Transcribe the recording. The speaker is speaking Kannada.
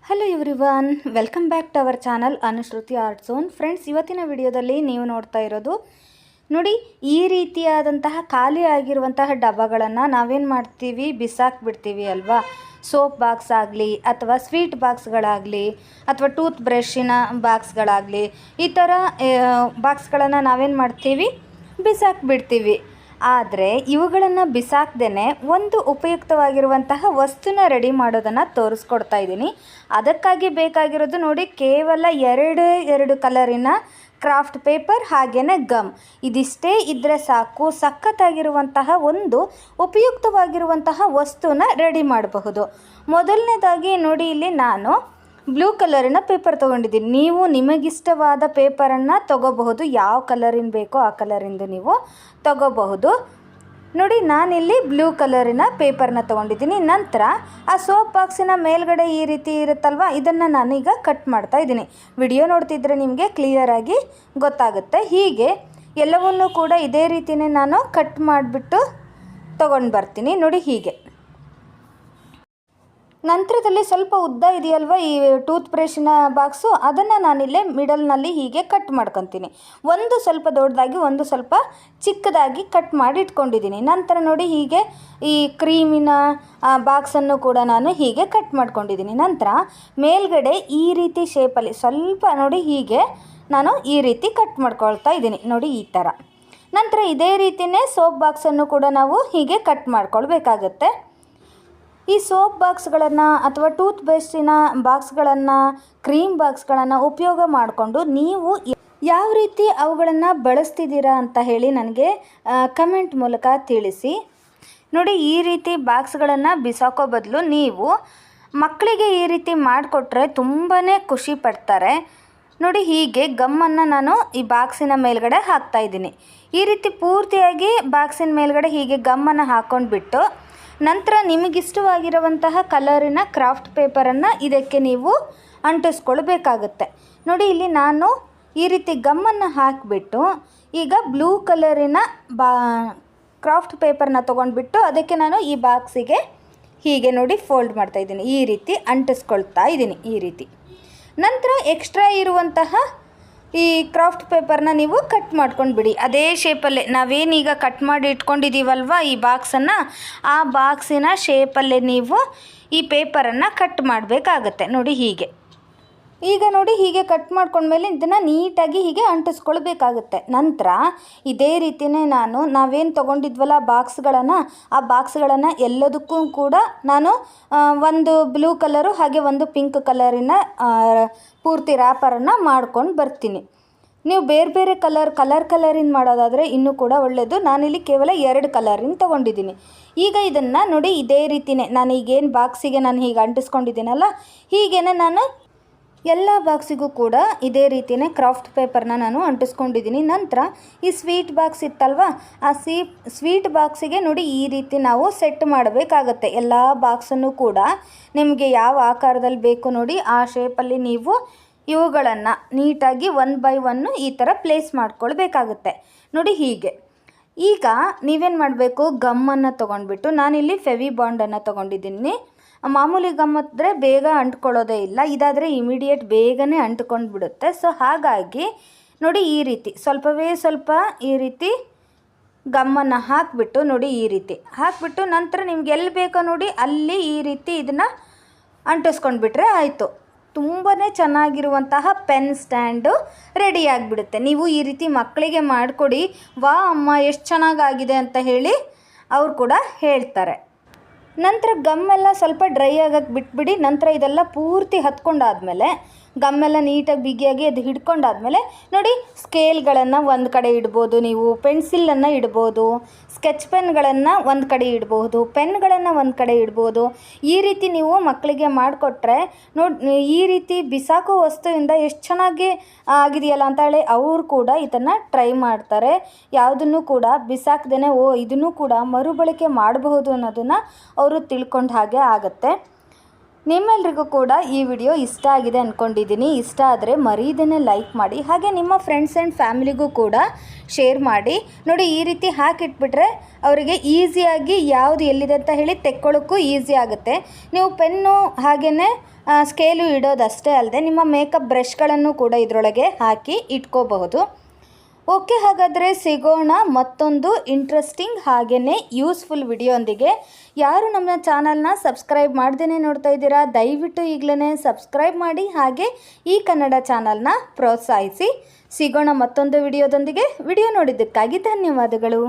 Hello everyone, welcome back to our channel Anushruti art zone. Friends, ಇವತ್ತಿನ ವಿಡಿಯೋದಲ್ಲಿ ನೀವು ನೋಡ್ತಾ ಇರೋದು ನೋಡಿ, ಈ ರೀತಿಯಾದಂತಹ ಖಾಲಿ ಆಗಿರುವಂತಹ ಡಬ್ಬಗಳನ್ನು ನಾವೇನು ಮಾಡ್ತೀವಿ, ಬಿಸಾಕ್ಬಿಡ್ತೀವಿ ಅಲ್ವಾ. ಸೋಪ್ ಬಾಕ್ಸ್ ಆಗಲಿ ಅಥವಾ ಸ್ವೀಟ್ ಬಾಕ್ಸ್ಗಳಾಗಲಿ ಅಥವಾ ಟೂತ್ ಬ್ರಷಿನ ಬಾಕ್ಸ್ಗಳಾಗಲಿ, ಈ ಥರ ಬಾಕ್ಸ್ಗಳನ್ನು ನಾವೇನು ಮಾಡ್ತೀವಿ, ಬಿಸಾಕ್ಬಿಡ್ತೀವಿ. ಆದರೆ ಇವುಗಳನ್ನು ಬಿಸಾಕ್ದೇ ಒಂದು ಉಪಯುಕ್ತವಾಗಿರುವಂತಹ ವಸ್ತುನ ರೆಡಿ ಮಾಡೋದನ್ನು ತೋರಿಸ್ಕೊಡ್ತಾ ಇದ್ದೀನಿ. ಅದಕ್ಕಾಗಿ ಬೇಕಾಗಿರೋದು ನೋಡಿ, ಕೇವಲ ಎರಡು ಕಲರಿನ ಕ್ರಾಫ್ಟ್ ಪೇಪರ್ ಹಾಗೆಯೇ ಗಮ್. ಇದಿಷ್ಟೇ ಇದ್ದರೆ ಸಾಕು, ಸಖತ್ತಾಗಿರುವಂತಹ ಒಂದು ಉಪಯುಕ್ತವಾಗಿರುವಂತಹ ವಸ್ತುನ ರೆಡಿ ಮಾಡಬಹುದು. ಮೊದಲನೇದಾಗಿ ನೋಡಿ, ಇಲ್ಲಿ ನಾನು ಬ್ಲೂ ಕಲರಿನ ಪೇಪರ್ ತೊಗೊಂಡಿದ್ದೀನಿ. ನೀವು ನಿಮಗಿಷ್ಟವಾದ ಪೇಪರನ್ನು ತೊಗೋಬಹುದು, ಯಾವ ಕಲರಿನ ಬೇಕೋ ಆ ಕಲರಿಂದು ನೀವು ತೊಗೋಬಹುದು. ನೋಡಿ, ನಾನಿಲ್ಲಿ ಬ್ಲೂ ಕಲರಿನ ಪೇಪರ್ನ ತೊಗೊಂಡಿದ್ದೀನಿ. ನಂತರ ಆ ಸೋಪ್ ಬಾಕ್ಸಿನ ಮೇಲ್ಗಡೆ ಈ ರೀತಿ ಇರುತ್ತಲ್ವ, ಇದನ್ನು ನಾನೀಗ ಕಟ್ ಮಾಡ್ತಾ ಇದ್ದೀನಿ. ವಿಡಿಯೋ ನೋಡ್ತಿದ್ರೆ ನಿಮಗೆ ಕ್ಲಿಯರಾಗಿ ಗೊತ್ತಾಗುತ್ತೆ. ಹೀಗೆ ಎಲ್ಲವನ್ನೂ ಕೂಡ ಇದೇ ರೀತಿಯೇ ನಾನು ಕಟ್ ಮಾಡಿಬಿಟ್ಟು ತೊಗೊಂಡು ಬರ್ತೀನಿ. ನೋಡಿ, ಹೀಗೆ ನಂತರದಲ್ಲಿ ಸ್ವಲ್ಪ ಉದ್ದ ಇದೆಯಲ್ವ ಈ ಟೂತ್ ಬ್ರಷಿನ ಬಾಕ್ಸು, ಅದನ್ನು ನಾನಿಲ್ಲೇ ಮಿಡಲ್ನಲ್ಲಿ ಹೀಗೆ ಕಟ್ ಮಾಡ್ಕೊತೀನಿ. ಒಂದು ಸ್ವಲ್ಪ ದೊಡ್ಡದಾಗಿ, ಒಂದು ಸ್ವಲ್ಪ ಚಿಕ್ಕದಾಗಿ ಕಟ್ ಮಾಡಿ ಇಟ್ಕೊಂಡಿದ್ದೀನಿ. ನಂತರ ನೋಡಿ, ಹೀಗೆ ಈ ಕ್ರೀಮಿನ ಬಾಕ್ಸನ್ನು ಕೂಡ ನಾನು ಹೀಗೆ ಕಟ್ ಮಾಡ್ಕೊಂಡಿದ್ದೀನಿ. ನಂತರ ಮೇಲ್ಗಡೆ ಈ ರೀತಿ ಶೇಪಲ್ಲಿ ಸ್ವಲ್ಪ ನೋಡಿ, ಹೀಗೆ ನಾನು ಈ ರೀತಿ ಕಟ್ ಮಾಡ್ಕೊಳ್ತಾ ಇದ್ದೀನಿ. ನೋಡಿ, ಈ ಥರ. ನಂತರ ಇದೇ ರೀತಿಯೇ ಸೋಪ್ ಬಾಕ್ಸನ್ನು ಕೂಡ ನಾವು ಹೀಗೆ ಕಟ್ ಮಾಡ್ಕೊಳ್ಬೇಕಾಗತ್ತೆ. ಈ ಸೋಪ್ ಬಾಕ್ಸ್ಗಳನ್ನು ಅಥವಾ ಟೂತ್ ಬ್ರಷಿನ ಬಾಕ್ಸ್ಗಳನ್ನು, ಕ್ರೀಮ್ ಬಾಕ್ಸ್ಗಳನ್ನು ಉಪಯೋಗ ಮಾಡಿಕೊಂಡು ನೀವು ಯಾವ ರೀತಿ ಅವುಗಳನ್ನು ಬಳಸ್ತಿದ್ದೀರಾ ಅಂತ ಹೇಳಿ ನನಗೆ ಕಮೆಂಟ್ ಮೂಲಕ ತಿಳಿಸಿ. ನೋಡಿ, ಈ ರೀತಿ ಬಾಕ್ಸ್ಗಳನ್ನು ಬಿಸಾಕೋ ಬದಲು ನೀವು ಮಕ್ಕಳಿಗೆ ಈ ರೀತಿ ಮಾಡಿಕೊಟ್ರೆ ತುಂಬಾ ಖುಷಿ ಪಡ್ತಾರೆ. ನೋಡಿ, ಹೀಗೆ ಗಮ್ಮನ್ನು ನಾನು ಈ ಬಾಕ್ಸಿನ ಮೇಲ್ಗಡೆ ಹಾಕ್ತಾಯಿದ್ದೀನಿ. ಈ ರೀತಿ ಪೂರ್ತಿಯಾಗಿ ಬಾಕ್ಸಿನ ಮೇಲ್ಗಡೆ ಹೀಗೆ ಗಮ್ಮನ್ನು ಹಾಕ್ಕೊಂಡ್ಬಿಟ್ಟು ನಂತರ ನಿಮಗಿಷ್ಟವಾಗಿರುವಂತಹ ಕಲರಿನ ಕ್ರಾಫ್ಟ್ ಪೇಪರನ್ನು ಇದಕ್ಕೆ ನೀವು ಅಂಟಿಸ್ಕೊಳ್ಬೇಕಾಗುತ್ತೆ. ನೋಡಿ, ಇಲ್ಲಿ ನಾನು ಈ ರೀತಿ ಗಮ್ಮನ್ನು ಹಾಕಿಬಿಟ್ಟು ಈಗ ಬ್ಲೂ ಕಲರಿನ ಕ್ರಾಫ್ಟ್ ಪೇಪರ್ನ ತೊಗೊಂಡ್ಬಿಟ್ಟು ಅದಕ್ಕೆ ನಾನು ಈ ಬಾಕ್ಸಿಗೆ ಹೀಗೆ ನೋಡಿ ಫೋಲ್ಡ್ ಮಾಡ್ತಾಯಿದ್ದೀನಿ. ಈ ರೀತಿ ಅಂಟಿಸ್ಕೊಳ್ತಾ ಇದ್ದೀನಿ. ಈ ರೀತಿ ನಂತರ ಎಕ್ಸ್ಟ್ರಾ ಇರುವಂತಹ ಈ ಕ್ರಾಫ್ಟ್ ಪೇಪರ್ನ ನೀವು ಕಟ್ ಮಾಡ್ಕೊಂಡು ಬಿಡಿ. ಅದೇ ಶೇಪಲ್ಲೇ ನಾವೇನೀಗ ಕಟ್ ಮಾಡಿ ಇಟ್ಕೊಂಡಿದ್ದೀವಲ್ವ ಈ ಬಾಕ್ಸನ್ನು, ಆ ಬಾಕ್ಸಿನ ಶೇಪಲ್ಲೇ ನೀವು ಈ ಪೇಪರನ್ನು ಕಟ್ ಮಾಡಬೇಕಾಗತ್ತೆ. ನೋಡಿ, ಹೀಗೆ ಈಗ ನೋಡಿ, ಹೀಗೆ ಕಟ್ ಮಾಡ್ಕೊಂಡ್ಮೇಲೆ ಇದನ್ನು ನೀಟಾಗಿ ಹೀಗೆ ಅಂಟಿಸ್ಕೊಳ್ಬೇಕಾಗುತ್ತೆ. ನಂತರ ಇದೇ ರೀತಿಯೇ ನಾವೇನು ತೊಗೊಂಡಿದ್ವಲ್ಲ ಆ ಬಾಕ್ಸ್ಗಳನ್ನು ಎಲ್ಲದಕ್ಕೂ ಕೂಡ ನಾನು ಒಂದು ಬ್ಲೂ ಕಲರು ಹಾಗೆ ಒಂದು ಪಿಂಕ್ ಕಲರಿನ ಪೂರ್ತಿ ರ್ಯಾಪರನ್ನು ಮಾಡ್ಕೊಂಡು ಬರ್ತೀನಿ. ನೀವು ಬೇರೆ ಬೇರೆ ಕಲರಿಂದ ಮಾಡೋದಾದರೆ ಇನ್ನೂ ಕೂಡ ಒಳ್ಳೆಯದು. ನಾನಿಲ್ಲಿ ಕೇವಲ 2 ಕಲರಿನ ತೊಗೊಂಡಿದ್ದೀನಿ. ಈಗ ಇದನ್ನು ನೋಡಿ, ಇದೇ ರೀತಿಯೇ ನಾನು ಈಗೇನು ಬಾಕ್ಸಿಗೆ ನಾನು ಹೀಗೆ ಅಂಟಿಸ್ಕೊಂಡಿದ್ದೀನಲ್ಲ, ಹೀಗೇ ನಾನು ಎಲ್ಲ ಬಾಕ್ಸಿಗೂ ಕೂಡ ಇದೇ ರೀತಿಯೇ ಕ್ರಾಫ್ಟ್ ಪೇಪರ್ನ ನಾನು ಅಂಟಿಸ್ಕೊಂಡಿದ್ದೀನಿ. ನಂತರ ಈ ಸ್ವೀಟ್ ಬಾಕ್ಸ್ ಇತ್ತಲ್ವ, ಆ ಸ್ವೀಟ್ ಬಾಕ್ಸಿಗೆ ನೋಡಿ ಈ ರೀತಿ ನಾವು ಸೆಟ್ ಮಾಡಬೇಕಾಗತ್ತೆ. ಎಲ್ಲ ಬಾಕ್ಸನ್ನು ಕೂಡ ನಿಮಗೆ ಯಾವ ಆಕಾರದಲ್ಲಿ ಬೇಕು ನೋಡಿ ಆ ಶೇಪಲ್ಲಿ ನೀವು ಇವುಗಳನ್ನು ನೀಟಾಗಿ 1 ಬೈ 1 ಈ ಥರ ಪ್ಲೇಸ್ ಮಾಡ್ಕೊಳ್ಬೇಕಾಗುತ್ತೆ. ನೋಡಿ, ಹೀಗೆ ಈಗ ನೀವೇನು ಮಾಡಬೇಕು, ಗಮ್ಮನ್ನು ತೊಗೊಂಡ್ಬಿಟ್ಟು ನಾನಿಲ್ಲಿ ಫೆವಿ ಬಾಂಡನ್ನು ತೊಗೊಂಡಿದ್ದೀನಿ. ಮಾಮೂಲಿ ಗಮ್ ಹತ್ತಿದ್ರೆ ಬೇಗ ಅಂಟ್ಕೊಳ್ಳೋದೇ ಇಲ್ಲ, ಇದಾದರೆ ಇಮಿಡಿಯೇಟ್ ಬೇಗನೆ ಅಂಟ್ಕೊಂಡು ಬಿಡುತ್ತೆ. ಸೊ ಹಾಗಾಗಿ ನೋಡಿ, ಈ ರೀತಿ ಸ್ವಲ್ಪ ಈ ರೀತಿ ಗಮ್ಮನ್ನು ಹಾಕಿಬಿಟ್ಟು ನೋಡಿ, ಈ ರೀತಿ ಹಾಕಿಬಿಟ್ಟು ನಂತರ ನಿಮ್ಗೆ ಎಲ್ಲಿ ಬೇಕೋ ನೋಡಿ ಅಲ್ಲಿ ಈ ರೀತಿ ಇದನ್ನು ಅಂಟಿಸ್ಕೊಂಡ್ಬಿಟ್ರೆ ಆಯಿತು. ತುಂಬಾ ಚೆನ್ನಾಗಿರುವಂತಹ ಪೆನ್ ಸ್ಟ್ಯಾಂಡು ರೆಡಿ ಆಗಿಬಿಡುತ್ತೆ. ನೀವು ಈ ರೀತಿ ಮಕ್ಕಳಿಗೆ ಮಾಡಿಕೊಡಿ, ವಾ ಅಮ್ಮ ಎಷ್ಟು ಚೆನ್ನಾಗಾಗಿದೆ ಅಂತ ಹೇಳಿ ಅವರು ಕೂಡ ಹೇಳ್ತಾರೆ. ನಂತರ ಗಮ್ಮೆಲ್ಲ ಸ್ವಲ್ಪ ಡ್ರೈ ಆಗೋಕ್ಕೆ ಬಿಟ್ಬಿಡಿ. ನಂತರ ಇದೆಲ್ಲ ಪೂರ್ತಿ ಹತ್ಕೊಂಡಾದಮೇಲೆ ಗಮ್ಮೆಲ್ಲ ನೀಟಾಗಿ ಬಿಗಿಯಾಗಿ ಅದು ಹಿಡ್ಕೊಂಡಾದಮೇಲೆ ನೋಡಿ, ಸ್ಕೇಲ್ಗಳನ್ನು ಒಂದು ಕಡೆ ಇಡ್ಬೋದು, ನೀವು ಪೆನ್ಸಿಲನ್ನು ಇಡ್ಬೋದು, ಸ್ಕೆಚ್ ಪೆನ್ಗಳನ್ನು ಒಂದು ಕಡೆ ಇಡ್ಬೋದು, ಪೆನ್ಗಳನ್ನು ಒಂದು ಕಡೆ ಇಡ್ಬೋದು. ಈ ರೀತಿ ನೀವು ಮಕ್ಕಳಿಗೆ ಮಾಡಿಕೊಟ್ರೆ ನೋಡಿ, ಈ ರೀತಿ ಬಿಸಾಕೋ ವಸ್ತುವಿಂದ ಎಷ್ಟು ಚೆನ್ನಾಗಿ ಆಗಿದೆಯಲ್ಲ ಅಂತ ಹೇಳಿ ಅವರು ಕೂಡ ಇದನ್ನು ಟ್ರೈ ಮಾಡ್ತಾರೆ. ಯಾವುದನ್ನು ಕೂಡ ಬಿಸಾಕ್ದೇ ಇದನ್ನು ಕೂಡ ಮರುಬಳಕೆ ಮಾಡಬಹುದು ಅನ್ನೋದನ್ನು ಅವರು ತಿಳ್ಕೊಂಡು ಹಾಗೆ ಆಗುತ್ತೆ. ನಿಮ್ಮೆಲ್ರಿಗೂ ಕೂಡ ಈ ವಿಡಿಯೋ ಇಷ್ಟ ಆಗಿದೆ ಅಂದ್ಕೊಂಡಿದ್ದೀನಿ. ಇಷ್ಟ ಆದರೆ ಮರೀದೇನೆ ಲೈಕ್ ಮಾಡಿ, ಹಾಗೆ ನಿಮ್ಮ ಫ್ರೆಂಡ್ಸ್ ಆ್ಯಂಡ್ ಫ್ಯಾಮಿಲಿಗೂ ಕೂಡ ಶೇರ್ ಮಾಡಿ. ನೋಡಿ, ಈ ರೀತಿ ಹಾಕಿಟ್ಬಿಟ್ರೆ ಅವರಿಗೆ ಈಸಿಯಾಗಿ ಯಾವುದು ಎಲ್ಲಿದೆ ಅಂತ ಹೇಳಿ ತೆಕ್ಕೊಳ್ಳೋಕ್ಕೂ ಈಸಿ ಆಗುತ್ತೆ. ನೀವು ಪೆನ್ನು ಹಾಗೆಯೇ ಸ್ಕೇಲು ಇಡೋದಷ್ಟೇ ಅಲ್ಲದೆ ನಿಮ್ಮ ಮೇಕಪ್ ಬ್ರಷ್ಗಳನ್ನು ಕೂಡ ಇದರೊಳಗೆ ಹಾಕಿ ಇಟ್ಕೋಬಹುದು. ಓಕೆ, ಹಾಗಾದರೆ ಸಿಗೋಣ ಮತ್ತೊಂದು ಇಂಟ್ರೆಸ್ಟಿಂಗ್ ಹಾಗೆಯೇ ಯೂಸ್ಫುಲ್ ವಿಡಿಯೋಂದಿಗೆ. ಯಾರು ನಮ್ಮ ಚಾನಲ್ನ ಸಬ್ಸ್ಕ್ರೈಬ್ ಮಾಡ್ದೇ ನೋಡ್ತಾ ಇದ್ದೀರಾ, ದಯವಿಟ್ಟು ಈಗಲೇ ಸಬ್ಸ್ಕ್ರೈಬ್ ಮಾಡಿ, ಹಾಗೆ ಈ ಕನ್ನಡ ಚಾನಲ್ನ ಪ್ರೋತ್ಸಾಹಿಸಿ. ಸಿಗೋಣ ಮತ್ತೊಂದು ವಿಡಿಯೋದೊಂದಿಗೆ. ವಿಡಿಯೋ ನೋಡಿದ್ದಕ್ಕಾಗಿ ಧನ್ಯವಾದಗಳು.